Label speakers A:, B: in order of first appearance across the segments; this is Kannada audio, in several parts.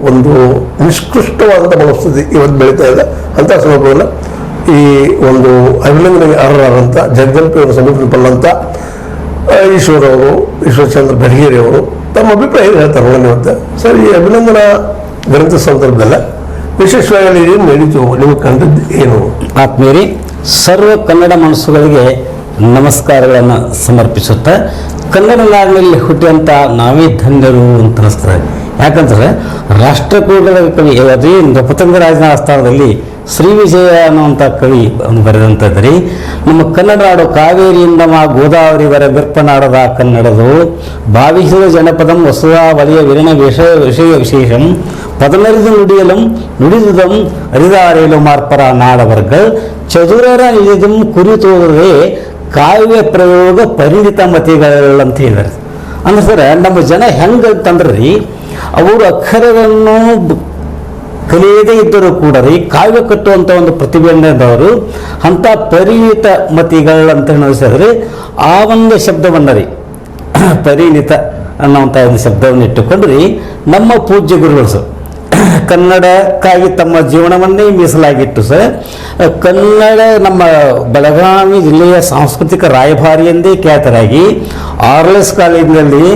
A: ಒಂದು ನಿಷ್ಕೃಷ್ಟವಾದಂಥ ಮನಸ್ಥಿತಿ ಇವತ್ತು ಬೆಳೀತಾ ಇದೆ. ಅಂಥ ಸಂದರ್ಭದಲ್ಲಿ ಈ ಒಂದು ಅಭಿನಂದನೆಗೆ ಅರ್ಹರಾದಂಥ ಜಗದಂಪಿಯವರ ಸಮೀಪ ಬಲ್ಲಂಥ ಈಶ್ವರಚಂದ್ರ ಬೆಡಗೇರಿ ಅವರು ತಮ್ಮ ಅಭಿಪ್ರಾಯ ಹೇಳ್ತಾರೆ ಒಳ್ಳೆ ಇವತ್ತು. ಸರ್, ಈ ಅಭಿನಂದನಾ ಗ್ರಂಥ ಸಂದರ್ಭದಲ್ಲ ವಿಶೇಷವಾಗಿ ಏನು ನಡೀತು, ನಿಮಗೆ ಕಂಡದ್ದು ಏನು?
B: ಆತ್ಮೀಯರಿ, ಸರ್ವ ಕನ್ನಡ ಮನಸ್ಸುಗಳಿಗೆ ನಮಸ್ಕಾರಗಳನ್ನು ಸಮರ್ಪಿಸುತ್ತಾ ಕನ್ನಡ ನಾಡಿನಲ್ಲಿ ಹುಟ್ಟಿದಂಥ ನಾವೇ ಧನ್ಯರು ಅಂತ ಅನಿಸ್ತದೆ. ಯಾಕಂದ್ರೆ ರಾಷ್ಟ್ರಕೂಟದ ಕವಿ ಅದೇ ನೃಪತುಂಗರಾಜನ ಆಸ್ಥಾನದಲ್ಲಿ ಶ್ರೀ ವಿಜಯ ಅನ್ನುವಂಥ ಕವಿ ಬರೆದಂಥದ್ರಿ. ನಮ್ಮ ಕನ್ನಡ ನಾಡು ಕಾವೇರಿಯಿಂದ ಗೋದಾವರಿವರೆ ಬಿರ್ಪನಾಡದ ಕನ್ನಡದು ಭಾವಿಸಿದ ಜನಪದಂ ವಸುಧಾ ವಲಯ ವಿರಣ ವಿಷಯ ವಿಶೇಷಂ ಪದನರಿದು ನುಡಿಯಲಂ ನುಡಿದುದಂ ಅರಿದಾರೇಲು ಮಾರ್ಪರ ನಾಡವರ್ಗ ಚದುರರ ನಿಜದಂ ಕುರಿತೋದರೆ ಕಾವ್ಯ ಪ್ರಯೋಗ ಪರಿಣಿತ ಮತಿಗಳಂತ ಹೇಳಿದ್ದಾರೆ. ಅಂದ್ರೆ ಸರ್, ನಮ್ಮ ಜನ ಹೆಂಗಂತಂದ್ರಿ, ಅವರು ಅಕ್ಷರವನ್ನು ಕಲಿಯದೇ ಇದ್ದರೂ ಕೂಡ ರೀ ಕಾವ್ಯ ಕಟ್ಟುವಂಥ ಒಂದು ಪ್ರತಿಭೆಯವರು ಅಂಥ ಪರಿಣಿತ ಮತಿಗಳಂತ ಹೇಳಿದ್ರೆ ಆ ಒಂದು ಶಬ್ದವನ್ನು ರೀ ಪರಿಣಿತ ಅನ್ನೋವಂಥ ಒಂದು ಶಬ್ದವನ್ನು ಇಟ್ಟುಕೊಂಡ್ರಿ ನಮ್ಮ ಪೂಜ್ಯ ಗುರುಗಳು ಸರ್ ಕನ್ನಡಕ್ಕಾಗಿ ತಮ್ಮ ಜೀವನವನ್ನೇ ಮೀಸಲಾಗಿಟ್ಟು ಸರ್ ಕನ್ನಡ ನಮ್ಮ ಬೆಳಗಾವಿ ಜಿಲ್ಲೆಯ ಸಾಂಸ್ಕೃತಿಕ ರಾಯಭಾರಿ ಎಂದೇ ಖ್ಯಾತರಾಗಿ RLS ಕಾಲೇಜಿನಲ್ಲಿ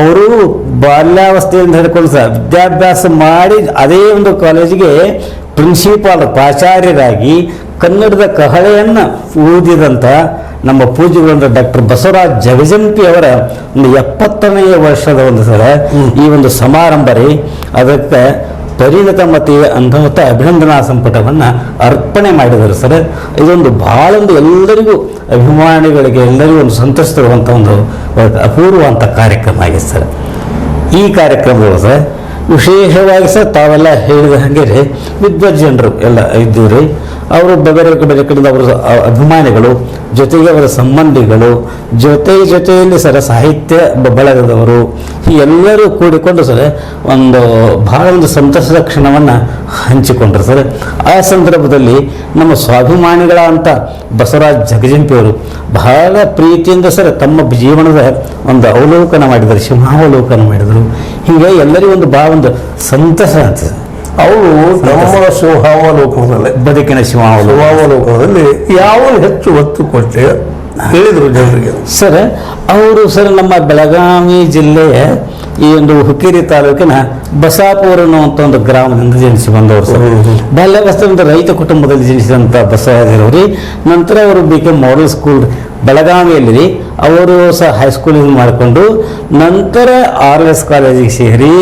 B: ಅವರು ಬಾಲ್ಯಾವಸ್ಥೆಯಿಂದ ಹಿಡ್ಕೊಂಡು ಸರ್ ವಿದ್ಯಾಭ್ಯಾಸ ಮಾಡಿ ಅದೇ ಒಂದು ಕಾಲೇಜಿಗೆ ಪ್ರಿನ್ಸಿಪಾಲ್ ಪ್ರಾಚಾರ್ಯರಾಗಿ ಕನ್ನಡದ ಕಹಳೆಯನ್ನು ಊದಿದಂಥ ನಮ್ಮ ಪೂಜ್ಯಗಳಂದ್ರೆ ಡಾಕ್ಟರ್ ಬಸವರಾಜ್ ಜಗಜಂಪಿ ಅವರ ಒಂದು 70ನೇ ವರ್ಷದ ಒಂದು ಸರ ಈ ಒಂದು ಸಮಾರಂಭ ರೀ. ಅದಕ್ಕೆ ಪರಿಣಿತ ಮತಿ ಅನ್ನುವಂಥ ಅಭಿನಂದನಾ ಸಂಪುಟವನ್ನು ಅರ್ಪಣೆ ಮಾಡಿದರು ಸರ್. ಇದೊಂದು ಭಾಳ ಒಂದು ಎಲ್ಲರಿಗೂ ಅಭಿಮಾನಿಗಳಿಗೆ ಎಲ್ಲರಿಗೂ ಒಂದು ಸಂತೋಷ ತರುವಂಥ ಒಂದು ಅಪೂರ್ವ ಅಂತ ಕಾರ್ಯಕ್ರಮ ಆಗಿದೆ ಸರ್. ಈ ಕಾರ್ಯಕ್ರಮಗಳು ಸರ್ ವಿಶೇಷವಾಗಿ ಸರ್ ತಾವೆಲ್ಲ ಹೇಳಿದ ಹಾಗೆ ರೀ ವಿದ್ವಜ್ಜನರು ಎಲ್ಲ ಇದ್ದೀವಿ ರೀ. ಅವರು ಬೇರೆ ಕಡೆಯಿಂದ ಅವರ ಅಭಿಮಾನಿಗಳು, ಜೊತೆಗೆ ಅವರ ಸಂಬಂಧಿಗಳು, ಜೊತೆಯಲ್ಲಿ ಸರ ಸಾಹಿತ್ಯ ಬಳಗದವರು ಈ ಎಲ್ಲರೂ ಕೂಡಿಕೊಂಡು ಸರ್ ಒಂದು ಬಹಳ ಒಂದು ಸಂತಸದ ಕ್ಷಣವನ್ನು ಹಂಚಿಕೊಂಡ್ರು ಸರ್. ಆ ಸಂದರ್ಭದಲ್ಲಿ ನಮ್ಮ ಸ್ವಾಭಿಮಾನಿಗಳ ಅಂತ ಬಸವರಾಜ್ ಜಗಜಂಪಿಯವರು ಬಹಳ ಪ್ರೀತಿಯಿಂದ ಸರ್ ತಮ್ಮ ಜೀವನದ ಒಂದು ಅವಲೋಕನ ಮಾಡಿದರು, ಸಿಂಹಾವಲೋಕನ ಮಾಡಿದರು. ಹೀಗೆ ಎಲ್ಲರಿಗೂ ಒಂದು ಬಹಳ ಒಂದು ಸಂತಸ ಅಂತ.
A: ಅವರು ನಮ್ಮ ಸಿಂಹಾವಲೋಕನದಲ್ಲಿ
B: ಬದುಕಿನ
A: ಸಿಂಹಾವಲೋಕನದಲ್ಲಿ ಯಾವ ಹೆಚ್ಚು ಒತ್ತು ಕೊಟ್ಟೆ ಹೇಳಿದರು ಜನರಿಗೆ
B: ಸರ್. ಅವರು ಸರ್ ನಮ್ಮ ಬೆಳಗಾವಿ ಜಿಲ್ಲೆಯ ಈ ಒಂದು ಹುಕ್ಕೇರಿ ತಾಲೂಕಿನ ಬಸಾಪುರ ಅನ್ನುವಂಥ ಒಂದು ಗ್ರಾಮದಿಂದ ಜನಿಸಿ ಬಂದವರು ಸರ್. ಬಾಲ್ಯಾವಸ್ಥೆಯಿಂದ ರೈತ ಕುಟುಂಬದಲ್ಲಿ ಜನಿಸಿದಂಥ ಬಸವರಾಜರವರಿ. ನಂತರ ಅವರು BK ಮಾಡಲ್ ಸ್ಕೂಲ್ ಬೆಳಗಾವಿಯಲ್ಲಿ ಅವರು ಸಹ ಹೈಸ್ಕೂಲಿಂಗ್ ಮಾಡಿಕೊಂಡು ನಂತರ RLS ಕಾಲೇಜಿಗೆ ಸೇರಿ